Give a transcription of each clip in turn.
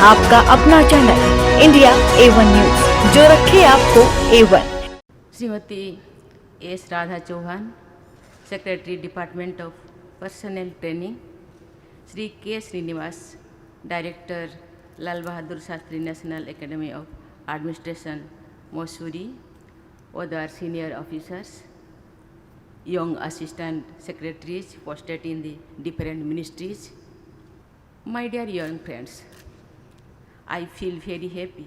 आपका अपना channel India A1 news, जो रखे आपको A1। Shrimati S Radha Chauhan, secretary department of personnel training, Shri K Srinivas, director Lal Bahadur Shastri national academy of administration, Mussoorie, other senior officers, young assistant secretaries posted in the different ministries, my dear young friends, I feel very happy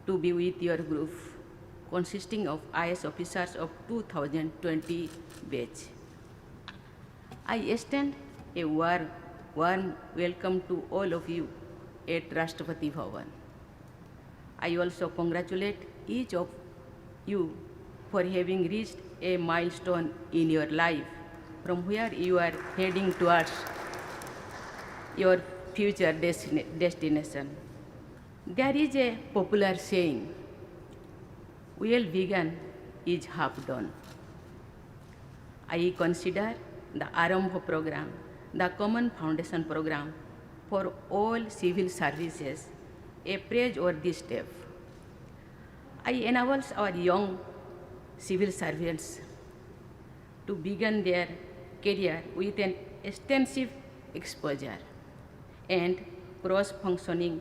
to be with your group consisting of IAS officers of 2020 batch. I extend a warm welcome to all of you at Rashtrapati Bhavan. I also congratulate each of you for having reached a milestone in your life from where you are heading towards your future destination. There is a popular saying, well begun is half done. I consider the Arambha program, the Common Foundation program for all civil services, a praiseworthy step. I enable our young civil servants to begin their career with an extensive exposure and cross-functioning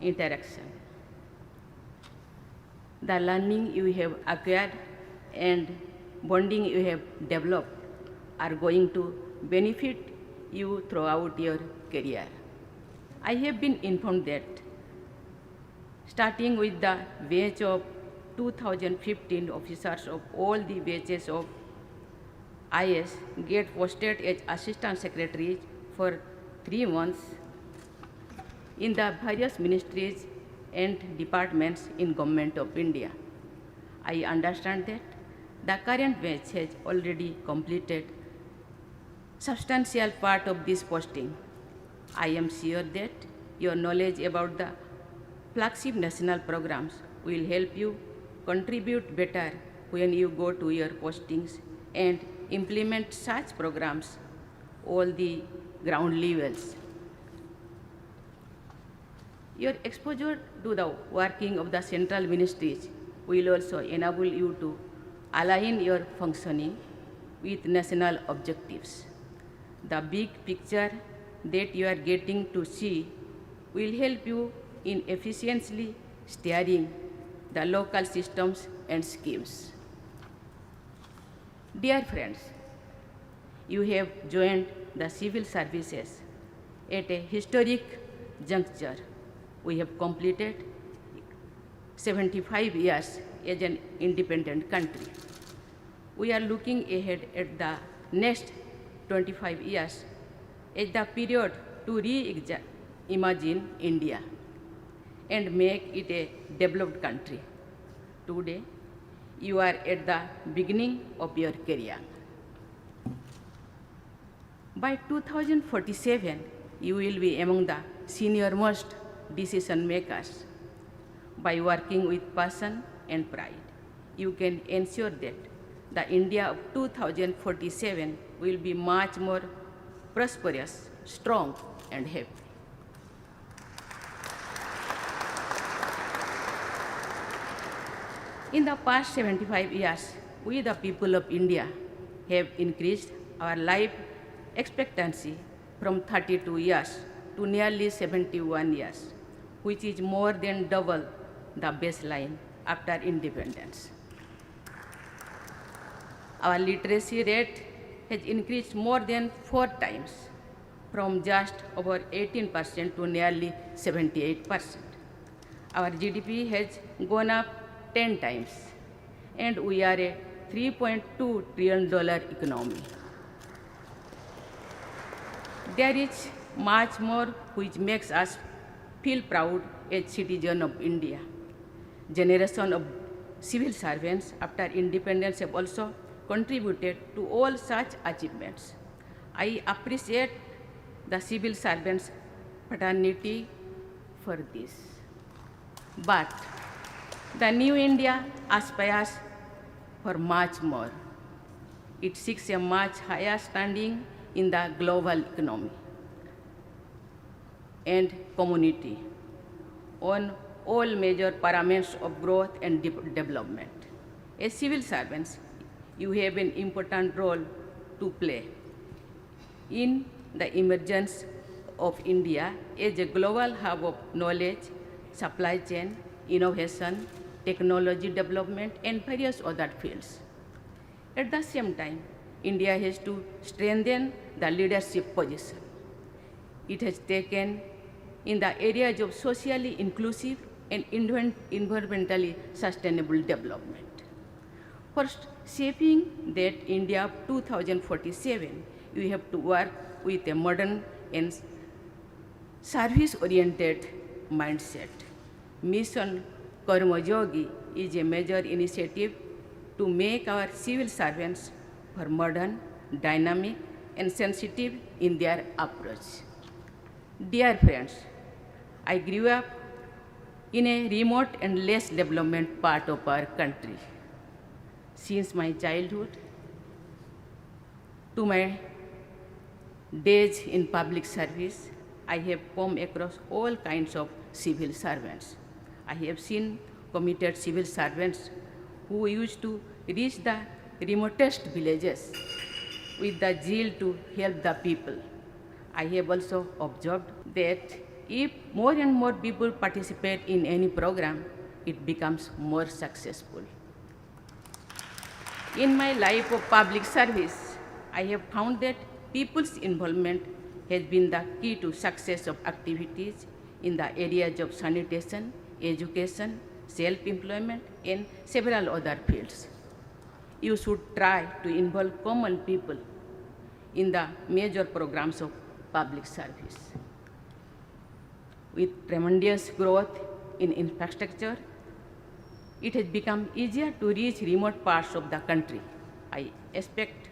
interaction. The learning you have acquired and bonding you have developed are going to benefit you throughout your career. I have been informed that starting with the batch of 2015 officers of all the batches of IAS get posted as assistant secretaries for 3 months in the various ministries and departments in Government of India. I understand that the current batch has already completed substantial part of this posting. I am sure that your knowledge about the flagship national programs will help you contribute better when you go to your postings and implement such programs all the ground levels. Your exposure to the working of the central ministries will also enable you to align your functioning with national objectives. The big picture that you are getting to see will help you in efficiently steering the local systems and schemes. Dear friends, you have joined the civil services at a historic juncture. We have completed 75 years as an independent country. We are looking ahead at the next 25 years as the period to reimagine India and make it a developed country. Today, you are at the beginning of your career. By 2047, you will be among the senior-most decision makers. By working with passion and pride, you can ensure that the India of 2047 will be much more prosperous, strong, and happy. In the past 75 years, we the people of India have increased our life expectancy from 32 years to nearly 71 years, which is more than double the baseline after independence. Our literacy rate has increased more than 4 times, from just over 18% to nearly 78%. Our GDP has gone up 10 times, and we are a $3.2 trillion economy. There is much more which makes us feel proud as citizens of India. Generation of civil servants after independence have also contributed to all such achievements. I appreciate the civil servants' fraternity for this. But the new India aspires for much more. It seeks a much higher standing in the global economy and community. on all major parameters of growth and development. As civil servants, you have an important role to play in the emergence of India as a global hub of knowledge, supply chain, innovation, technology development, and various other fields. At the same time, India has to strengthen the leadership position it has taken in the areas of socially inclusive and environmentally sustainable development. For shaping that India of 2047, we have to work with a modern and service-oriented mindset. Mission Karma Yogi is a major initiative to make our civil servants for modern, dynamic, and sensitive in their approach. Dear friends, I grew up in a remote and less developed part of our country. Since my childhood to my days in public service, I have come across all kinds of civil servants. I have seen committed civil servants who used to reach the remotest villages with the zeal to help the people. I have also observed that if more and more people participate in any program, it becomes more successful. In my life of public service, I have found that people's involvement has been the key to success of activities in the areas of sanitation, education, self-employment, and several other fields. You should try to involve common people in the major programs of public service. With tremendous growth in infrastructure, it has become easier to reach remote parts of the country. I expect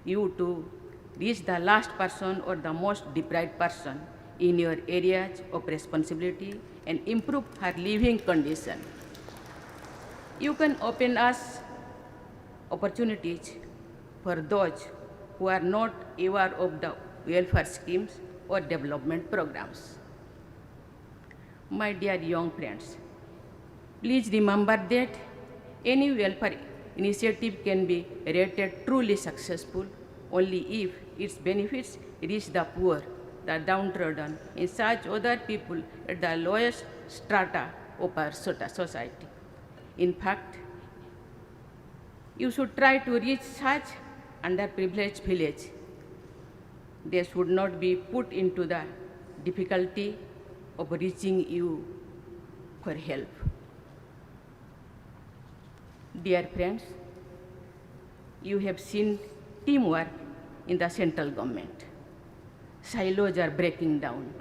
you to reach the last person or the most deprived person in your areas of responsibility and improve her living condition. You can open us opportunities for those who are not aware of the welfare schemes or development programs. My dear young friends, please remember that any welfare initiative can be rated truly successful only if its benefits reach the poor, the downtrodden, and such other people at the lowest strata of our society. In fact, you should try to reach such underprivileged village. They should not be put into the difficulty of reaching you for help. Dear friends, you have seen teamwork in the central government. Silos are breaking down.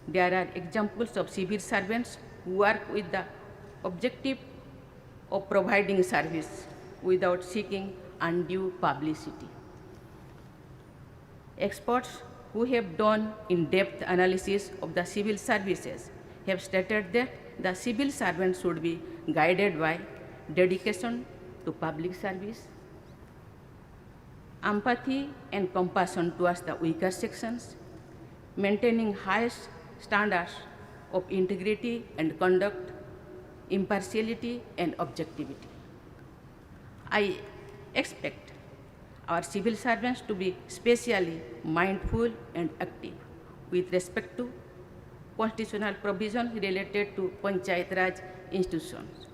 There are examples of civil servants who work with the objective of providing service without seeking undue publicity. Experts who have done in-depth analysis of the civil services have stated that the civil servants should be guided by dedication to public service, empathy and compassion towards the weaker sections, maintaining highest standards of integrity and conduct, impartiality and objectivity. I expect our civil servants to be specially mindful and active with respect to constitutional provisions related to Panchayat Raj institutions,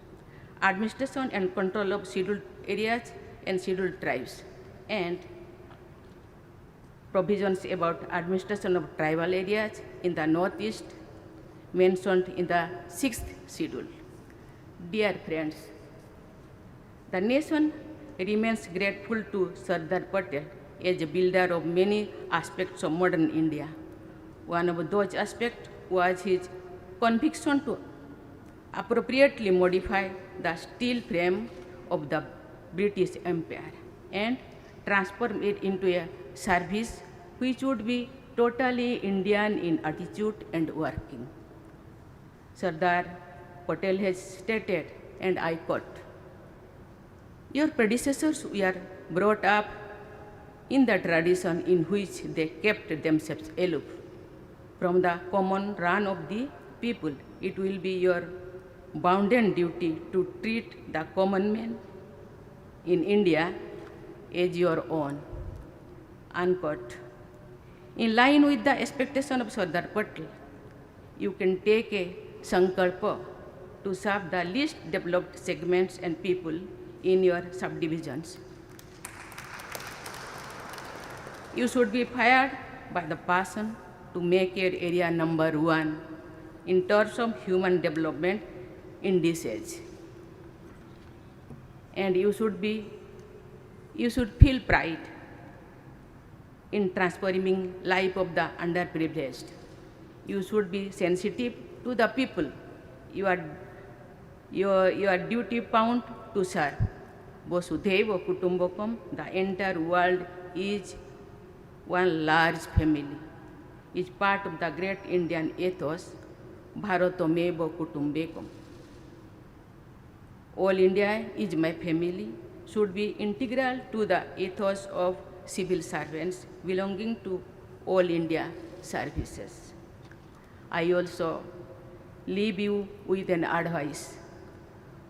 administration and control of scheduled areas and scheduled tribes, and provisions about administration of tribal areas in the Northeast mentioned in the 6th schedule. Dear friends, the nation remains grateful to Sardar Patel as a builder of many aspects of modern India. One of those aspects was his conviction to appropriately modify the steel frame of the British Empire and transform it into a service which would be totally Indian in attitude and working. Sardar Patel has stated, and I quote, "Your predecessors were brought up in the tradition in which they kept themselves aloof from the common run of the people, it will be your bounden duty to treat the common man in India as your own. Unquote. In line with the expectation of Sardar Patel, you can take a sankalpa to serve the least developed segments and people in your subdivisions. You should be fired by the passion to make your area number one in terms of human development in this age. And you should feel pride in transforming life of the underprivileged. You should be sensitive to the people you are duty bound to serve. Vasudhaiva Kutumbakam, the entire world is one large family, is part of the great Indian ethos, Bharatameva Kutumbakam. All India is my family should be integral to the ethos of civil servants belonging to all India services. I also leave you with an advice.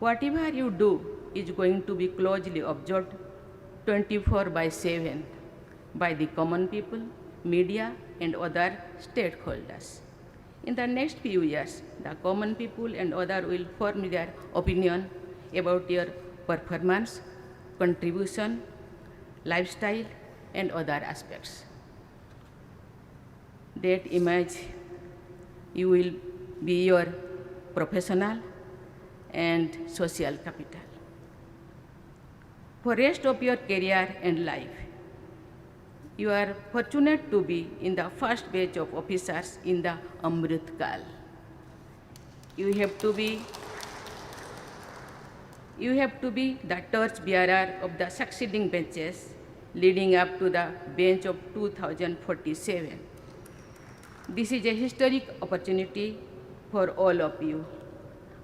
Whatever you do is going to be closely observed 24/7 by the common people, media, and other stakeholders. In the next few years, the common people and others will form their opinion about your performance, contribution, lifestyle, and other aspects. That image, you will be your professional and social capital. For rest of your career and life, you are fortunate to be in the first batch of officers in the Amrit Kal. You have to be the torch bearer of the succeeding benches leading up to the bench of 2047. This is a historic opportunity for all of you.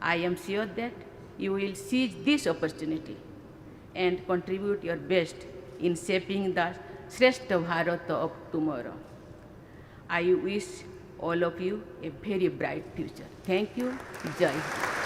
I am sure that you will seize this opportunity and contribute your best in shaping the Shrestha Bharata of tomorrow. I wish all of you a very bright future. Thank you. Jai Hind.